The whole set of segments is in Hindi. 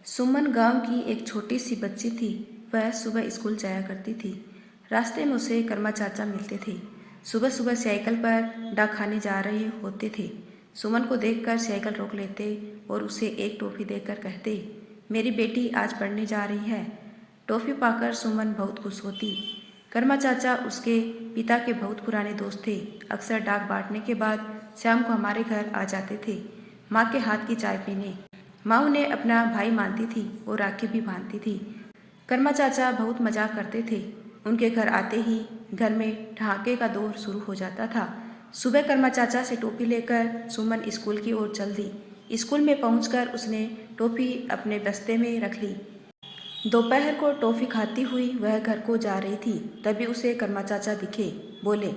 सुमन गांव की एक छोटी सी बच्ची थी। वह सुबह स्कूल जाया करती थी। रास्ते में उसे कर्मा चाचा मिलते थे। सुबह सुबह साइकिल पर डाक खाने जा रहे होते थे। सुमन को देखकर साइकिल रोक लेते और उसे एक टॉफ़ी देकर कहते, मेरी बेटी आज पढ़ने जा रही है। टॉफ़ी पाकर सुमन बहुत खुश होती। कर्मा चाचा उसके पिता के बहुत पुराने दोस्त थे। अक्सर डाक बांटने के बाद शाम को हमारे घर आ जाते थे, माँ के हाथ की चाय पीने। माँ उन्हें अपना भाई मानती थी और राखी भी बांधती थी। कर्मा चाचा बहुत मजाक करते थे। उनके घर आते ही घर में ठहाके का दौर शुरू हो जाता था। सुबह कर्मा चाचा से टोपी लेकर सुमन स्कूल की ओर चल दी। स्कूल में पहुंचकर उसने टोपी अपने बस्ते में रख ली। दोपहर को टॉफ़ी खाती हुई वह घर को जा रही थी। तभी उसे कर्मा चाचा दिखे। बोले,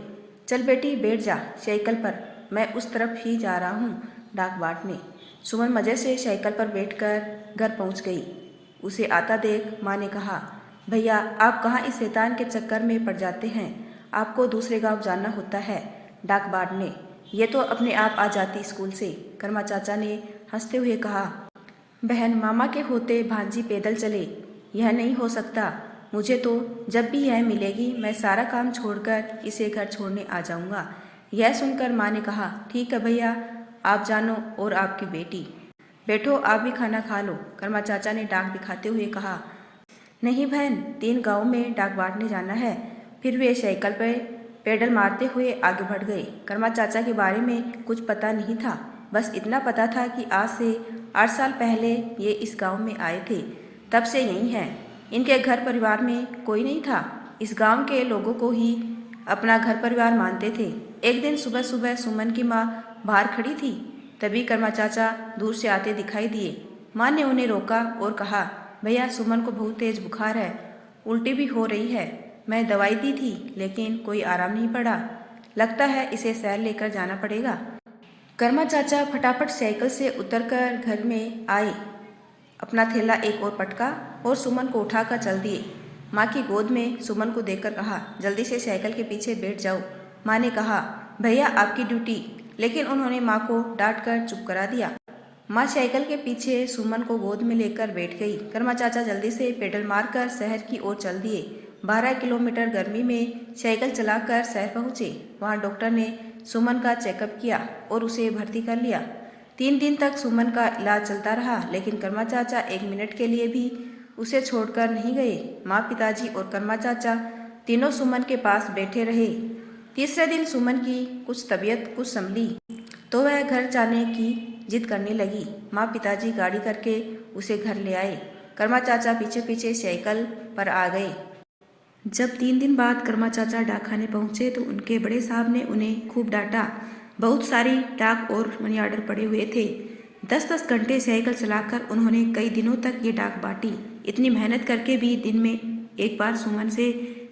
चल बेटी बैठ जा साइकिल पर, मैं उस तरफ ही जा रहा हूँ डाक बांटने। सुमन मज़े से साइकिल पर बैठकर घर पहुँच गई। उसे आता देख माँ ने कहा, भैया आप कहाँ इस शैतान के चक्कर में पड़ जाते हैं। आपको दूसरे गांव जाना होता है डाक बांटने, ये तो अपने आप आ जाती स्कूल से। कर्मा चाचा ने हंसते हुए कहा, बहन मामा के होते भांजी पैदल चले, यह नहीं हो सकता। मुझे तो जब भी यह मिलेगी मैं सारा काम छोड़कर इसे घर छोड़ने आ जाऊंगा। यह सुनकर माँ ने कहा, ठीक है भैया, आप जानो और आपकी बेटी। बैठो आप भी खाना खा लो। कर्मा चाचा ने डाक दिखाते हुए कहा, नहीं बहन, 3 गाँव में डाक बांटने जाना है। फिर वे साइकिल पर पैडल मारते हुए आगे बढ़ गए। कर्मा चाचा के बारे में कुछ पता नहीं था। बस इतना पता था कि आज से 8 साल पहले ये इस गांव में आए थे, तब से यहीं हैं। इनके घर परिवार में कोई नहीं था। इस गांव के लोगों को ही अपना घर परिवार मानते थे। एक दिन सुबह सुबह सुमन की माँ बाहर खड़ी थी। तभी कर्मा चाचा दूर से आते दिखाई दिए। माँ ने उन्हें रोका और कहा, भैया सुमन को बहुत तेज बुखार है, उल्टी भी हो रही है। मैं दवाई दी थी लेकिन कोई आराम नहीं पड़ा। लगता है इसे शहर लेकर जाना पड़ेगा। कर्मा चाचा फटाफट साइकिल से उतरकर घर में आए, अपना थैला एक और पटका और सुमन को उठाकर चल दिए। माँ की गोद में सुमन को देखकर कहा, जल्दी से साइकिल के पीछे बैठ जाओ। माँ ने कहा, भैया आपकी ड्यूटी, लेकिन उन्होंने माँ को डांट कर चुप करा दिया। माँ साइकिल के पीछे सुमन को गोद में लेकर बैठ गई। कर्मा चाचा जल्दी से पेडल मारकर शहर की ओर चल दिए। 12 किलोमीटर गर्मी में साइकिल चलाकर शहर पहुँचे। वहाँ डॉक्टर ने सुमन का चेकअप किया और उसे भर्ती कर लिया। 3 दिन तक सुमन का इलाज चलता रहा, लेकिन कर्मा चाचा 1 मिनट के लिए भी उसे छोड़कर नहीं गए। माँ, पिताजी और कर्मा चाचा तीनों सुमन के पास बैठे रहे। तीसरे दिन सुमन की कुछ तबीयत कुछ संभली तो वह घर जाने की जिद करने लगी। माँ पिताजी गाड़ी करके उसे घर ले आए। कर्मा चाचा पीछे पीछे साइकिल पर आ गए। जब 3 दिन बाद कर्मा चाचा डाक खाने पहुँचे तो उनके बड़े साहब ने उन्हें खूब डांटा। बहुत सारी डाक और मनी ऑर्डर पड़े हुए थे। 10-10 घंटे साइकिल चलाकर उन्होंने कई दिनों तक ये डाक बांटी। इतनी मेहनत करके भी दिन में एक बार सुमन से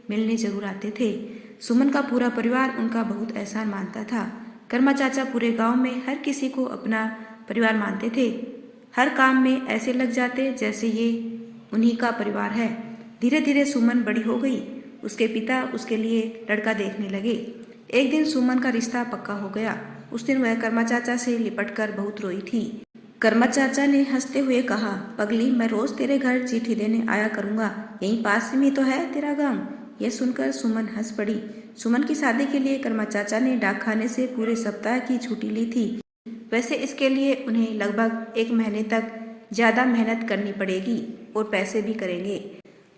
मिलने जरूर आते थे। सुमन का पूरा परिवार उनका बहुत एहसान मानता था। कर्मा चाचा पूरे गांव में हर किसी को अपना परिवार मानते थे। हर काम में ऐसे लग जाते जैसे ये उन्हीं का परिवार है। धीरे धीरे सुमन बड़ी हो गई। उसके पिता उसके लिए लड़का देखने लगे। एक दिन सुमन का रिश्ता पक्का हो गया। उस दिन वह कर्मा चाचा से लिपटकर बहुत रोई थी। कर्मा चाचा ने हंसते हुए कहा, पगली, मैं रोज तेरे घर चिट्ठी देने आया करूंगा, यहीं पास में तो है तेरा गांव। यह सुनकर सुमन हंस पड़ी। सुमन की शादी के लिए कर्मा चाचा ने डाक खाने से पूरे सप्ताह की छुट्टी ली थी। वैसे इसके लिए उन्हें लगभग 1 महीने तक ज़्यादा मेहनत करनी पड़ेगी और पैसे भी करेंगे।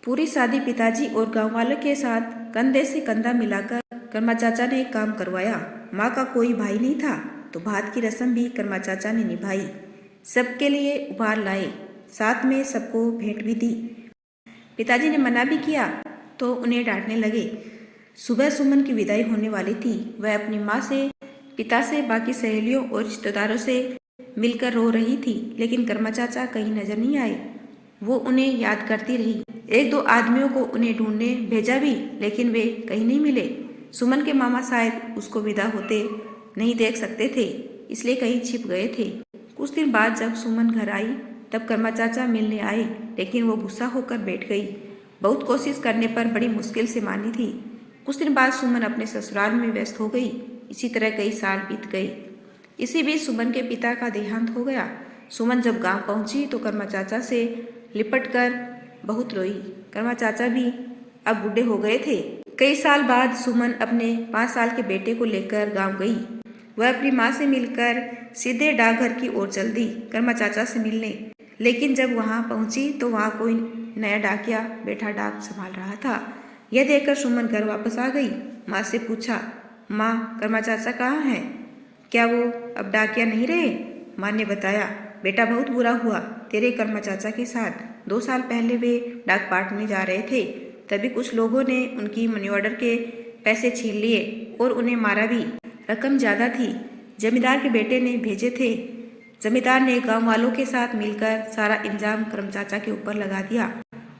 पूरी शादी पिताजी और गांव वालों के साथ कंधे से कंधा मिलाकर कर्मा चाचा ने काम करवाया। माँ का कोई भाई नहीं था तो भात की रस्म भी कर्मा चाचा ने निभाई। सबके लिए उपहार लाए, साथ में सबको भेंट भी दी। पिताजी ने मना भी किया तो उन्हें डांटने लगे। सुबह सुमन की विदाई होने वाली थी। वह अपनी माँ से, पिता से, बाकी सहेलियों और रिश्तेदारों से मिलकर रो रही थी, लेकिन कर्मा चाचा कहीं नजर नहीं आए। वो उन्हें याद करती रही। 1-2 आदमियों को उन्हें ढूंढने भेजा भी, लेकिन वे कहीं नहीं मिले। सुमन के मामा शायद उसको विदा होते नहीं देख सकते थे, इसलिए कहीं छिप गए थे। कुछ दिन बाद जब सुमन घर आई तब कर्मा चाचा मिलने आए, लेकिन वो गुस्सा होकर बैठ गई। बहुत कोशिश करने पर बड़ी मुश्किल से मानी थी। कुछ दिन बाद सुमन अपने ससुराल में व्यस्त हो गई। इसी तरह कई साल बीत गए। इसी बीच सुमन के पिता का देहांत हो गया। सुमन जब गांव पहुंची तो कर्मा चाचा से लिपट कर बहुत रोई। कर्मा चाचा भी अब बूढ़े हो गए थे। कई साल बाद सुमन अपने 5 साल के बेटे को लेकर गांव गई। वह अपनी माँ से मिलकर सीधे डाकघर की ओर चल दी कर्मा चाचा से मिलने। लेकिन जब वहां पहुंची तो वहां कोई नया डाकिया बैठा डाक संभाल रहा था। यह देखकर सुमन घर वापस आ गई। माँ से पूछा, माँ कर्मा चाचा कहाँ हैं? क्या वो अब डाकिया नहीं रहे? माँ ने बताया, बेटा बहुत बुरा हुआ तेरे कर्मा चाचा के साथ। 2 साल पहले वे डाक बांटने जा रहे थे, तभी कुछ लोगों ने उनकी मनी ऑर्डर के पैसे छीन लिए और उन्हें मारा भी। रकम ज्यादा थी, जमींदार के बेटे ने भेजे थे। जमींदार ने गांव वालों के साथ मिलकर सारा इंजाम कर्म चाचा के ऊपर लगा दिया।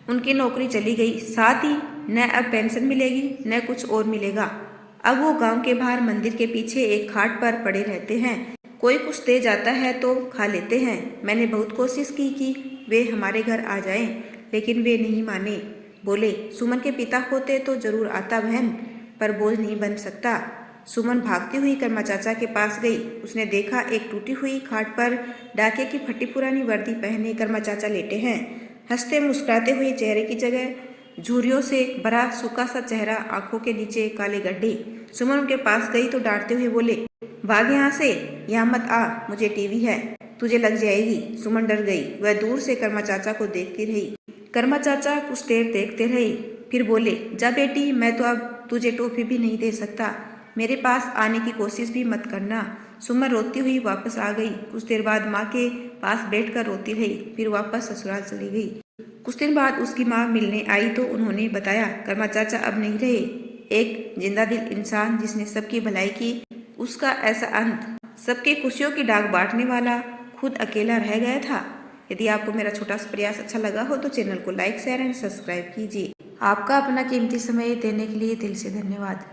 उनकी नौकरी चली गई, साथ ही न अब पेंशन मिलेगी न कुछ और मिलेगा। अब वो गांव के बाहर मंदिर के पीछे एक खाट पर पड़े रहते हैं। कोई कुछ दे जाता है तो खा लेते हैं। मैंने बहुत कोशिश की कि वे हमारे घर आ जाएं, लेकिन वे नहीं माने। बोले, सुमन के पिता होते तो जरूर आता बहन, पर बोझ नहीं बन सकता। सुमन भागती हुई कर्मा चाचा के पास गई। उसने देखा एक टूटी हुई खाट पर डाके की फटी पुरानी वर्दी पहने कर्मा चाचा लेटे हैं। हंसते मुस्कुराते हुए चेहरे की जगह झुर्रियों से भरा सूखा सा चेहरा, आंखों के नीचे काले गड्ढे। सुमन उनके पास गई तो डांटते हुए बोले, भाग यहाँ से, यहाँ मत आ, मुझे टीवी है, तुझे लग जाएगी। सुमन डर गई। वह दूर से कर्मा चाचा को देखती रही। कर्मा चाचा कुछ देर देखते रहे, फिर बोले, जा बेटी, मैं तो अब तुझे टोपी भी नहीं दे सकता, मेरे पास आने की कोशिश भी मत करना। सुमन रोती हुई वापस आ गई। कुछ देर बाद माँ के पास बैठकर रोती रही, फिर वापस ससुराल चली गई। कुछ दिन बाद उसकी माँ मिलने आई तो उन्होंने बताया, कर्मा चाचा अब नहीं रहे। एक जिंदा दिल इंसान जिसने सबकी भलाई की, उसका ऐसा अंत। सबके खुशियों की डाक बांटने वाला खुद अकेला रह गया था। यदि आपको मेरा छोटा सा प्रयास अच्छा लगा हो तो चैनल को लाइक, शेयर एंड सब्सक्राइब कीजिए। आपका अपना कीमती समय देने के लिए दिल से धन्यवाद।